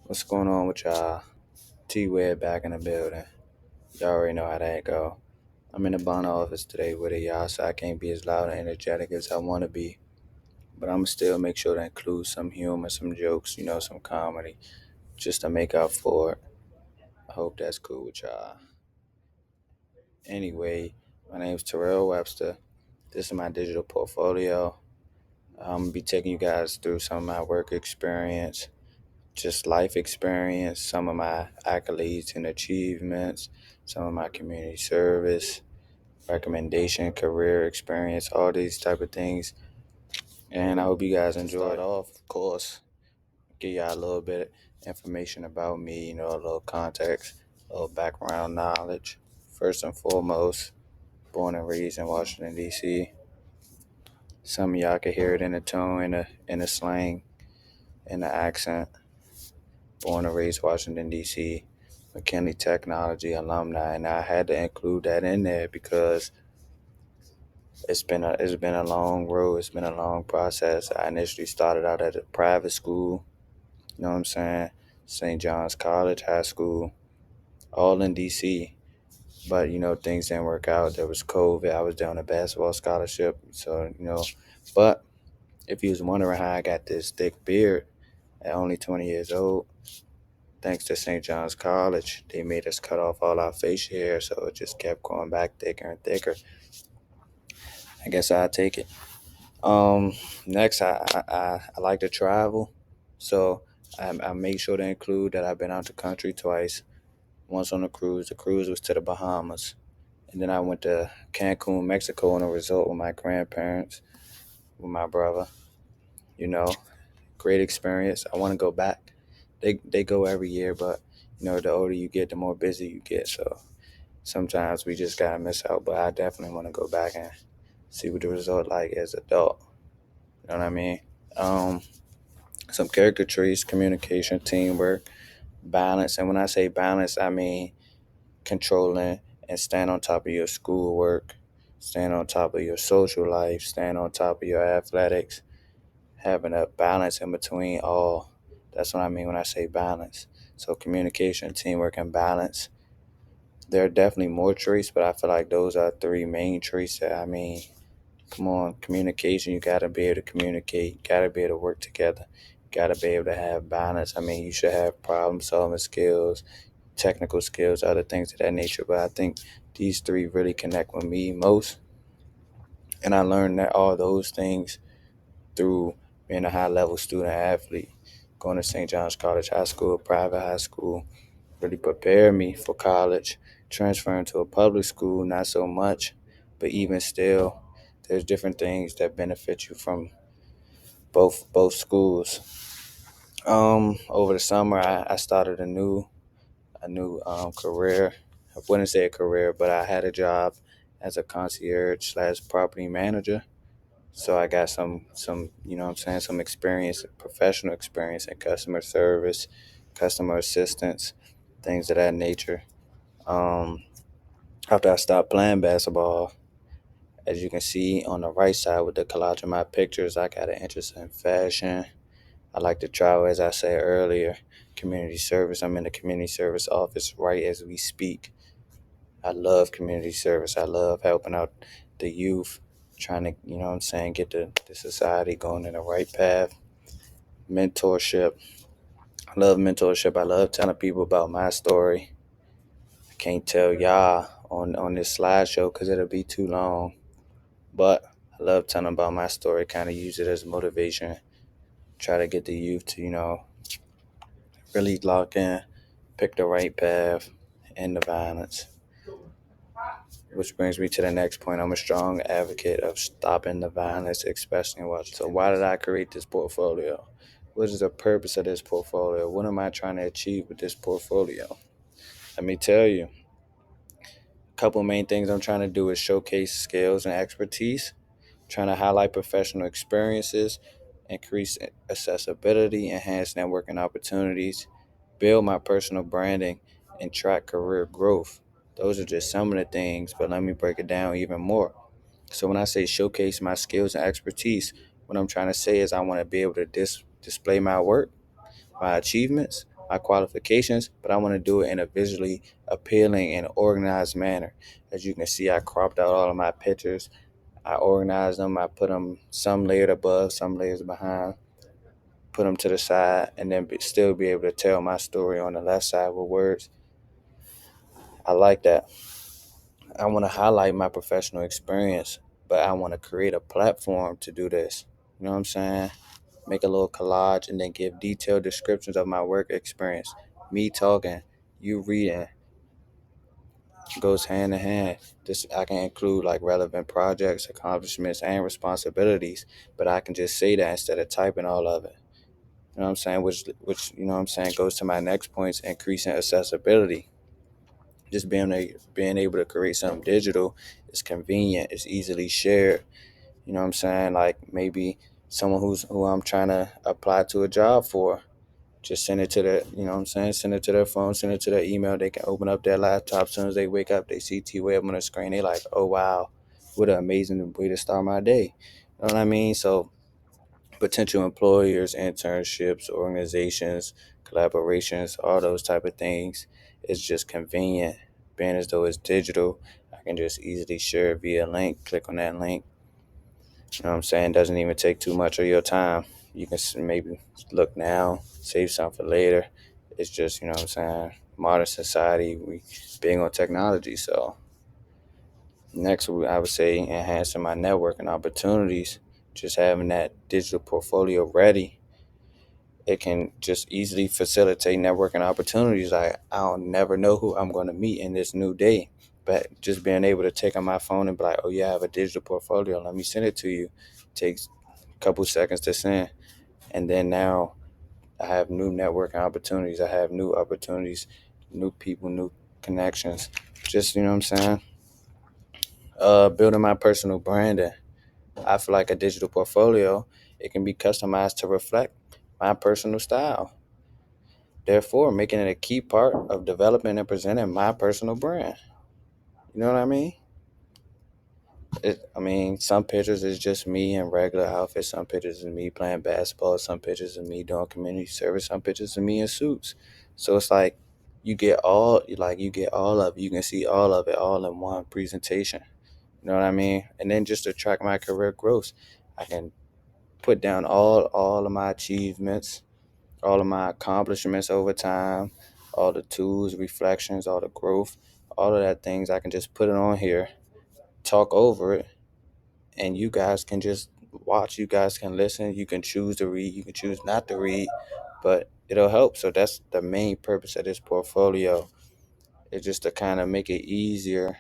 What's going on with y'all? T-Web back in the building. Y'all already know how that go. I'm in the bond office today with it, y'all, so I can't be as loud and energetic as I want to be. But I'm still make sure to include some humor, some jokes, some comedy, just to make up for it. I hope that's cool with y'all. Anyway, my name's Terrell Webster. This is my digital portfolio. I'm gonna be taking you guys through some of my work experience, just life experience, some of my accolades and achievements, some of my community service, recommendation, career experience, all these type of things. And I hope you guys enjoy it off, of course. Give y'all a little bit of information about me, a little context, a little background knowledge. First and foremost, born and raised in Washington, D.C. Some of y'all can hear it in the tone, in the slang, in the accent. Born and raised Washington, D.C., McKinley Technology alumni, and I had to include that in there because it's been a long road. It's been a long process. I initially started out at a private school. You know what I'm saying? St. John's College, high school, all in D.C. But things didn't work out. There was COVID. I was down a basketball scholarship. So but if you was wondering how I got this thick beard at only 20 years old, thanks to St. John's College, they made us cut off all our facial hair, so it just kept going back thicker and thicker. I guess I'll take it. Um, Next, I like to travel, so I made sure to include that I've been out the country twice. Once on a cruise. The cruise was to the Bahamas, and then I went to Cancun, Mexico, on a resort with my grandparents, with my brother. You know, Great experience. I want to go back. They go every year, but the older you get, the more busy you get. So sometimes we just gotta miss out. But I definitely want to go back and see what the result like as adult. You know what I mean? Um, some character traits: communication, teamwork, balance. And when I say balance, I mean controlling and stand on top of your schoolwork, stand on top of your social life, stand on top of your athletics, having a balance in between all. That's what I mean when I say balance. So communication, teamwork, and balance. There are definitely more traits, but I feel like those are three main traits that come on, communication, you gotta be able to communicate, you gotta be able to work together, you gotta be able to have balance. You should have problem solving skills, technical skills, other things of that nature. But I think these three really connect with me most. And I learned that all those things through being a high level student athlete, going to St. John's College High School, a private high school, really prepared me for college. Transferring to a public school, not so much, but even still, there's different things that benefit you from both schools. Over the summer, I started a new career. I wouldn't say a career, but I had a job as a concierge slash property manager. So I got some what I'm saying, some experience, professional experience in customer service, customer assistance, things of that nature. Um, After I stopped playing basketball, as you can see on the right side with the collage of my pictures, I got an interest in fashion. I like to travel, as I said earlier, community service. I'm in the community service office right as we speak. I love community service. I love helping out the youth, trying to, what I'm saying, get the society going in the right path. Mentorship. I love mentorship. I love telling people about my story. I can't tell y'all on this slideshow because it'll be too long. But I love telling about my story, kind of use it as motivation. Try to get the youth to, really lock in, pick the right path, end the violence. Which brings me to the next point. I'm a strong advocate of stopping the violence, especially in Washington. So, why did I create this portfolio? What is the purpose of this portfolio? What am I trying to achieve with this portfolio? Let me tell you. A couple main things I'm trying to do is showcase skills and expertise, trying to highlight professional experiences, increase accessibility, enhance networking opportunities, build my personal branding, and track career growth. Those are just some of the things, but let me break it down even more. So when I say showcase my skills and expertise, what I'm trying to say is I want to be able to display my work, my achievements, my qualifications, but I want to do it in a visually appealing and organized manner. As you can see, I cropped out all of my pictures. I organized them. I put them some layered above, some layers behind, put them to the side, and then still be able to tell my story on the left side with words. I like that. I want to highlight my professional experience, but I want to create a platform to do this. You know what I'm saying? Make a little collage and then give detailed descriptions of my work experience. Me talking, you reading, goes hand in hand. This I can include like relevant projects, accomplishments, and responsibilities, but I can just say that instead of typing all of it. You know what I'm saying? Which you know what I'm saying goes to my next points, increasing accessibility. Just being able to create something digital is convenient, it's easily shared. You know what I'm saying? Like maybe someone who I'm trying to apply to a job for. Just send it to their, you know what I'm saying? Send it to their phone, send it to their email. They can open up their laptop as soon as they wake up. They see T-Web on the screen. They like, oh, wow, what an amazing way to start my day. You know what I mean? So potential employers, internships, organizations, collaborations, all those type of things. It's just convenient. Being as though it's digital, I can just easily share it via link. Click on that link. You know what I'm saying? Doesn't even take too much of your time. You can maybe look now, save some for later. It's just, you know what I'm saying? Modern society, we being on technology. So next, I would say enhancing my networking opportunities. Just having that digital portfolio ready, it can just easily facilitate networking opportunities. I'll never know who I'm going to meet in this new day, but just being able to take on my phone and be like, oh yeah, I have a digital portfolio, let me send it to you. Takes a couple seconds to send, and then now I have new networking opportunities. I have new opportunities, new people, new connections. Just, you know what I'm saying? Building my personal branding. I feel like a digital portfolio, it can be customized to reflect my personal style, therefore making it a key part of developing and presenting my personal brand. You know what I mean? I mean, some pictures is just me in regular outfits. Some pictures is me playing basketball. Some pictures is me doing community service. Some pictures is me in suits. So it's like you get all of it. You can see all of it all in one presentation. You know what I mean? And then just to track my career growth, I can put down all of my achievements, all of my accomplishments over time, all the tools, reflections, all the growth, all of that things. I can just put it on here, talk over it, and you guys can just watch. You guys can listen. You can choose to read. You can choose not to read, but it'll help. So that's the main purpose of this portfolio. It's just to kind of make it easier.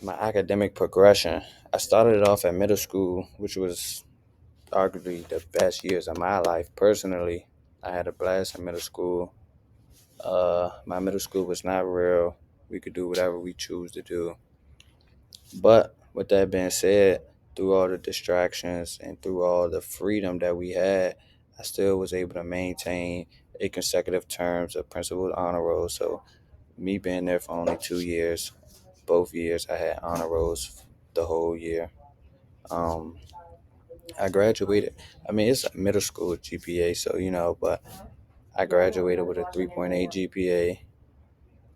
My academic progression. I started it off at middle school, which was arguably the best years of my life. Personally, I had a blast in middle school. My middle school was not real. We could do whatever we choose to do. But with that being said, through all the distractions and through all the freedom that we had, I still was able to maintain a consecutive terms of principal honor roll. So me being there for only 2 years, both years I had honor rolls the whole year. Um, I graduated. I mean, it's a middle school GPA, so but I graduated with a 3.8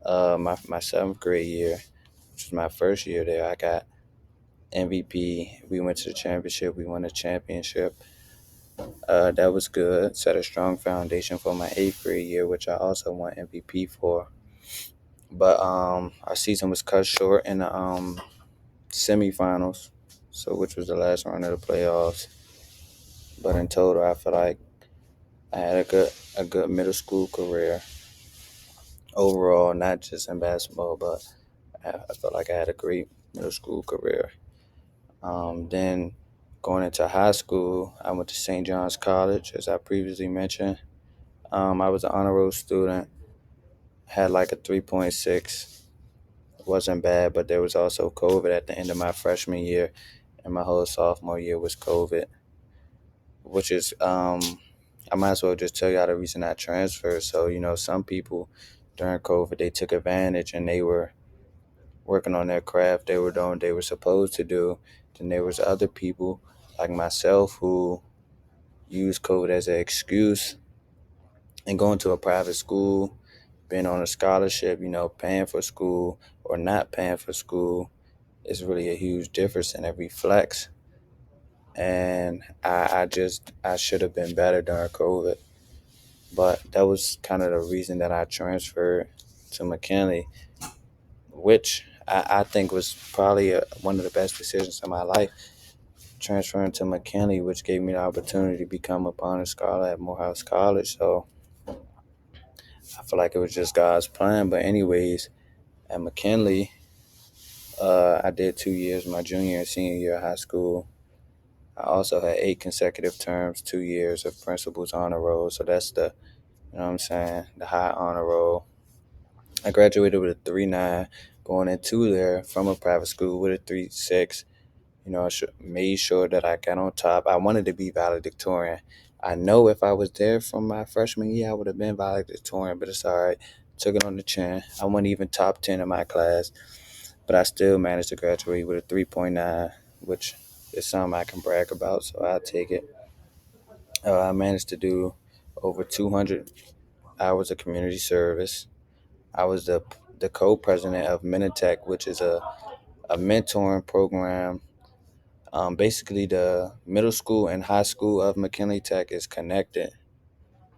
GPA. My seventh grade year, which was my first year there, I got MVP. We went to the championship. We won the championship. That was good. Set a strong foundation for my eighth grade year, which I also won MVP for. But our season was cut short in the semifinals, so which was the last round of the playoffs. But in total, I feel like I had a good middle school career overall, not just in basketball, but I felt like I had a great middle school career. Then going into high school, I went to St. John's College, as I previously mentioned. I was an honor roll student, had like a 3.6. It wasn't bad, but there was also COVID at the end of my freshman year, and my whole sophomore year was COVID, which is, I might as well just tell y'all the reason I transferred. So, some people during COVID, they took advantage and they were working on their craft. They were doing what they were supposed to do. Then there was other people like myself who used COVID as an excuse And going to a private school, being on a scholarship, paying for school or not paying for school is really a huge difference, and it reflects. And I should have been better during COVID, but that was kind of the reason that I transferred to McKinley, which I think was probably one of the best decisions of my life. Transferring to McKinley, which gave me the opportunity to become a honor scholar at Morehouse College. So I feel like it was just God's plan. But anyways, at McKinley, I did 2 years, my junior and senior year of high school. I also had 8 consecutive terms, 2 years of principal's honor roll. So that's the high honor roll. I graduated with a 3.9, going into there from a private school with a 3.6. I made sure that I got on top. I wanted to be valedictorian. I know if I was there from my freshman year, I would have been valedictorian, but it's all right. Took it on the chin. I wasn't even top 10 in my class, but I still managed to graduate with a 3.9, which is something I can brag about, so I'll take it. I managed to do over 200 hours of community service. I was the co-president of Minitech, which is a mentoring program. Basically, the middle school and high school of McKinley Tech is connected.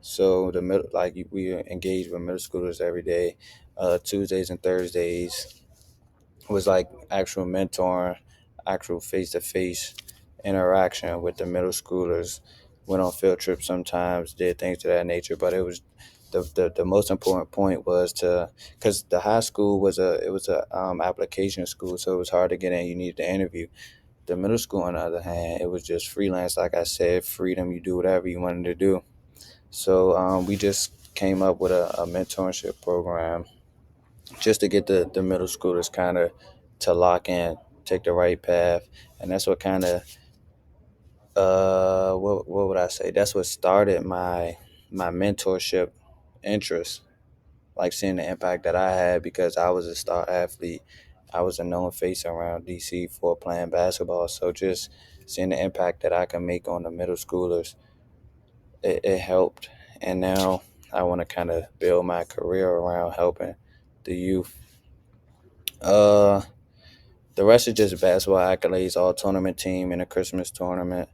So the middle, like we engage with middle schoolers every day. Tuesdays and Thursdays was like actual mentoring, actual face-to-face interaction with the middle schoolers. Went on field trips sometimes, did things of that nature. But it was the most important point was to, because the high school was a application school, so it was hard to get in. You needed to interview. The middle school, on the other hand, it was just freelance. Like I said, freedom. You do whatever you wanted to do. So we just came up with a mentorship program just to get the middle schoolers kind of to lock in, take the right path. And that's what kind of, what would I say? That's what started my mentorship interest, like seeing the impact that I had because I was a star athlete. I was a known face around DC for playing basketball. So just seeing the impact that I can make on the middle schoolers, it helped. And now I want to kind of build my career around helping the youth. Uh, the rest is just basketball accolades, all tournament team in a Christmas tournament.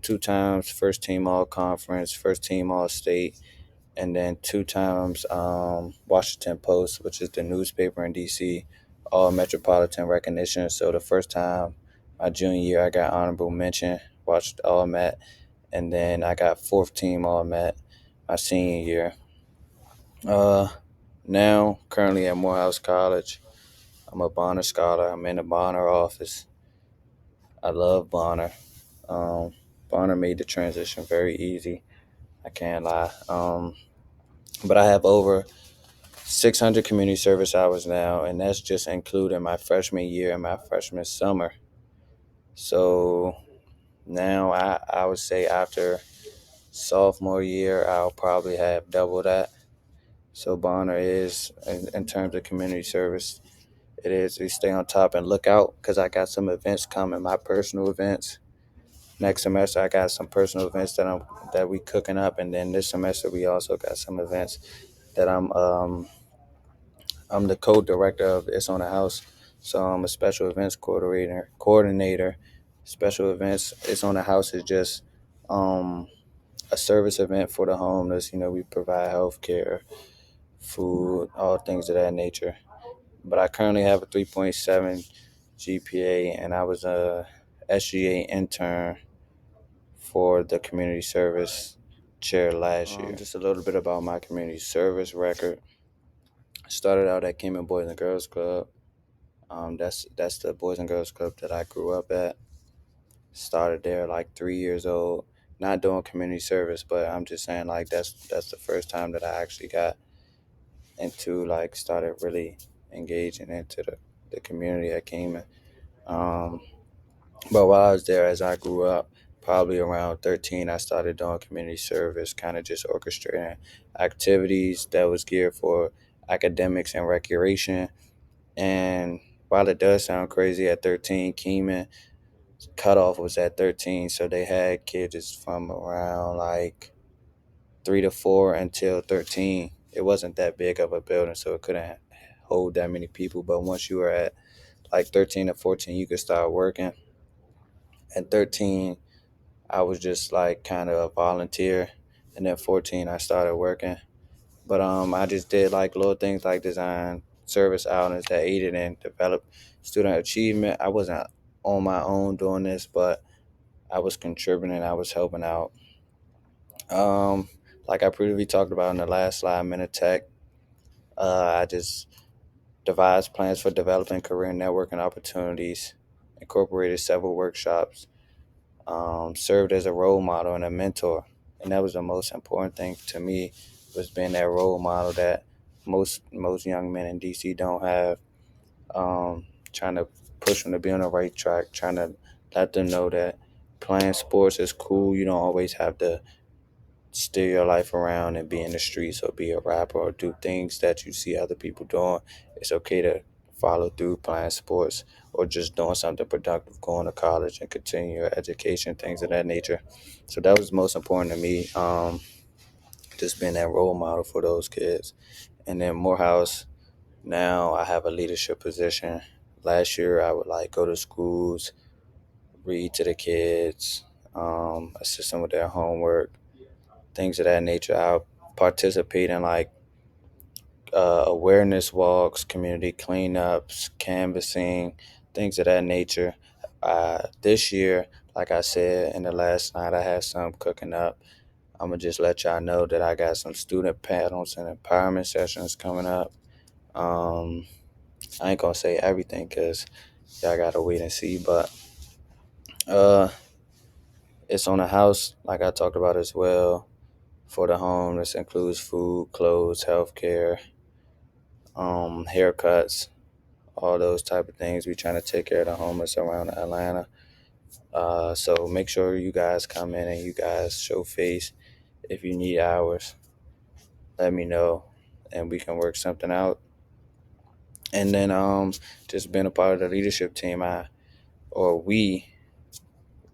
2 times first team all conference, first team all state, and then 2 times Washington Post, which is the newspaper in DC, all metropolitan recognition. So the first time, my junior year, I got honorable mention, watched all Met, and then I got fourth team all Met my senior year. Uh, Now currently at Morehouse College, I'm a Bonner scholar. I'm in the Bonner office. I love Bonner. Um, Bonner made the transition very easy. I can't lie. But I have over 600 community service hours now, and that's just including my freshman year and my freshman summer. So now I would say after sophomore year, I'll probably have double that. So Bonner is, in terms of community service, it is. We stay on top and look out because I got some events coming, my personal events. Next semester, I got some personal events that we cooking up, and then this semester we also got some events that I'm the co-director of. It's on the house, so I'm a special events coordinator. Special events. It's on the house is just um a service event for the homeless. We provide health care, food, all things of that nature. But I currently have a 3.7 GPA, and I was a SGA intern for the community service chair last year. Just a little bit about my community service record. I started out at Cayman Boys and Girls Club. That's the Boys and Girls Club that I grew up at. Started there like 3 years old. Not doing community service, but I'm just saying like that's the first time that I actually got into like started really engaging into the community at Cayman. Um, but while I was there, as I grew up, probably around 13, I started doing community service, kind of just orchestrating activities that was geared for academics and recreation. And while it does sound crazy at 13, Keiman cutoff was at 13, so they had kids from around like 3 to 4 until 13. It wasn't that big of a building, so it couldn't hold that many people. But once you were at like 13 to 14, you could start working. At 13, I was just like kind of a volunteer, and then 14, I started working. But I just did like little things like design service outings that aided and developed student achievement. I wasn't on my own doing this, but I was contributing. I was helping out. Um, like I previously talked about in the last slide, Minute Tech. I just devised plans for developing career networking opportunities, incorporated several workshops, served as a role model and a mentor. And that was the most important thing to me, was being that role model that most young men in DC don't have. Trying to push them to be on the right track, trying to let them know that playing sports is cool. You don't always have to steer your life around and be in the streets or be a rapper or do things that you see other people doing. It's okay to follow through playing sports or just doing something productive, going to college and continue your education, things of that nature. So that was most important to me, just being that role model for those kids. And then Morehouse, now I have a leadership position. Last year I would like go to schools, read to the kids, assist them with their homework, things of that nature. I'll participate in like awareness walks, community cleanups, canvassing, things of that nature. This year, like I said in the last night, I had some cooking up. I'm gonna just let y'all know that I got some student panels and empowerment sessions coming up. Um, I ain't gonna say everything because y'all gotta wait and see, but uh, it's on the house, like I talked about as well. For the home, this includes food, clothes, healthcare, haircuts, all those type of things. We trying to take care of the homeless around Atlanta. So make sure you guys come in and you guys show face. If you need hours, let me know, and we can work something out. And then just being a part of the leadership team, we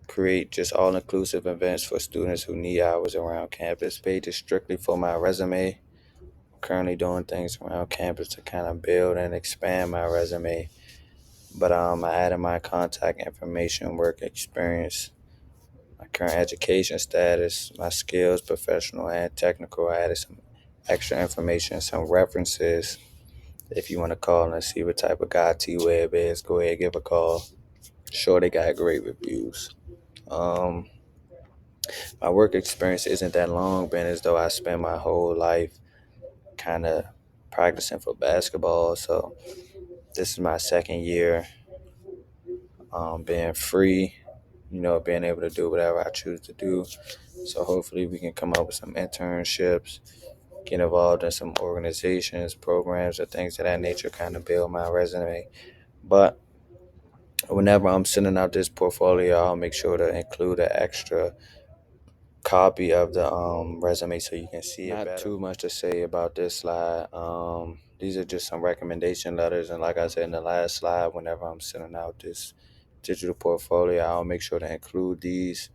create just all inclusive events for students who need hours around campus. Pages strictly for my resume. Currently doing things around campus to kind of build and expand my resume. But I added my contact information, work experience, my current education status, my skills, professional and technical. I added some extra information, some references. If you want to call and see what type of guy T-Web is, go ahead, give a call. Sure, they got great reviews. Um, my work experience isn't that long, been as though I spent my whole life kind of practicing for basketball. So this is my second year, being free, being able to do whatever I choose to do. So hopefully we can come up with some internships, get involved in some organizations, programs, or things of that nature, kind of build my resume. But whenever I'm sending out this portfolio, I'll make sure to include an extra copy of the resume so you can see it better. Not too much to say about this slide. These are just some recommendation letters, and like I said in the last slide, whenever I'm sending out this digital portfolio, I'll make sure to include these,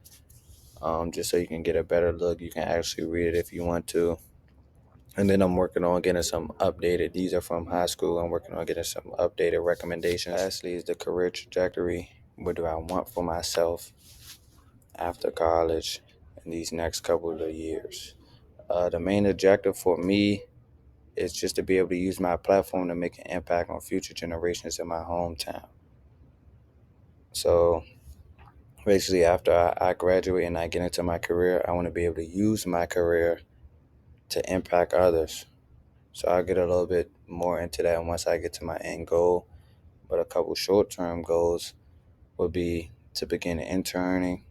just so you can get a better look. You can actually read it if you want to. And then I'm working on getting some updated. These are from high school. I'm working on getting some updated recommendations. Lastly, is the career trajectory. What do I want for myself after college in these next couple of years? The main objective for me is just to be able to use my platform to make an impact on future generations in my hometown. So basically, after I graduate and I get into my career, I want to be able to use my career to impact others. So I'll get a little bit more into that once I get to my end goal. But a couple short-term goals would be to begin interning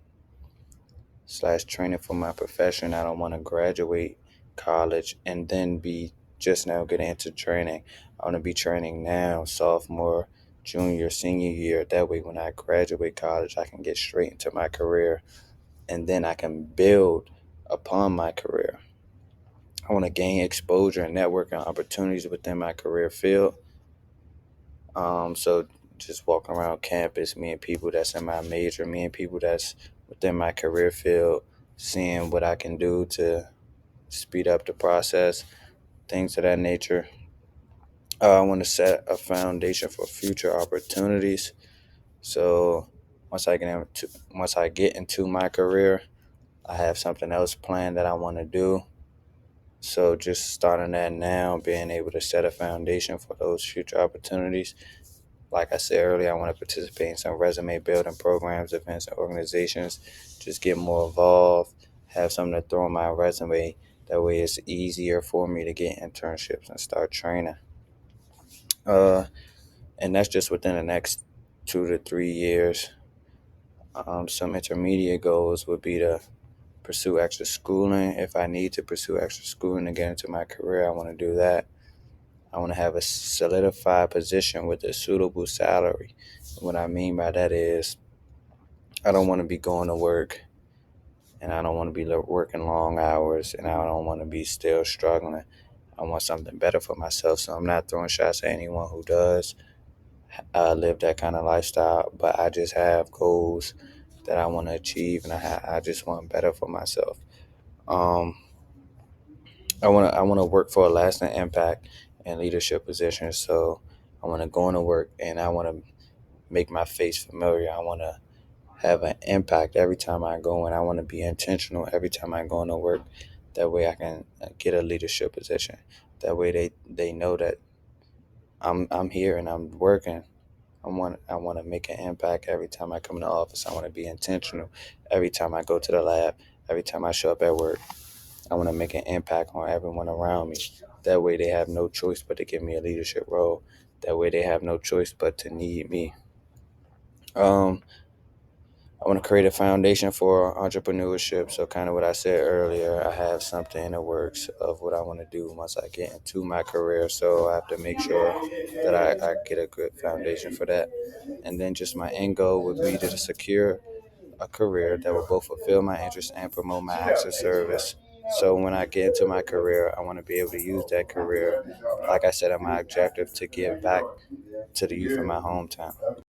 / training for my profession. I don't want to graduate college and then be just now getting into training. I want to be training now, sophomore, junior, senior year. That way, when I graduate college, I can get straight into my career and then I can build upon my career. I want to gain exposure and networking opportunities within my career field. So just walking around campus, meeting people that's in my major, meeting people that's within my career field, seeing what I can do to speed up the process, things of that nature. I want to set a foundation for future opportunities. So once I get into my career, I have something else planned that I want to do. So just starting that now, being able to set a foundation for those future opportunities. Like I said earlier, I want to participate in some resume building programs, events, and organizations. Just get more involved, have something to throw on my resume. That way, it's easier for me to get internships and start training. Uh, and that's just within the next 2 to 3 years. Some intermediate goals would be to pursue extra schooling. If I need to pursue extra schooling to get into my career, I want to do that. I want to have a solidified position with a suitable salary. What I mean by that is, I don't want to be going to work and I don't want to be working long hours and I don't want to be still struggling. I want something better for myself, so I'm not throwing shots at anyone who does live that kind of lifestyle, but I just have goals that I want to achieve, and I just want better for myself. Um, I want to work for a lasting impact in leadership positions. So I want to go into work and I want to make my face familiar. I want to have an impact every time I go in. I want to be intentional every time I go into work. That way I can get a leadership position. That way they know that I'm here and I'm working. I want to make an impact every time I come in the office. I want to be intentional every time I go to the lab, every time I show up at work. I want to make an impact on everyone around me. That way they have no choice but to give me a leadership role. That way they have no choice but to need me. Um, I want to create a foundation for entrepreneurship. So, kind of what I said earlier, I have something in the works of what I want to do once I get into my career. So, I have to make sure that I get a good foundation for that. And then, just my end goal would be to secure a career that will both fulfill my interests and promote my acts of service. So, when I get into my career, I want to be able to use that career, like I said, in my objective to give back to the youth in my hometown.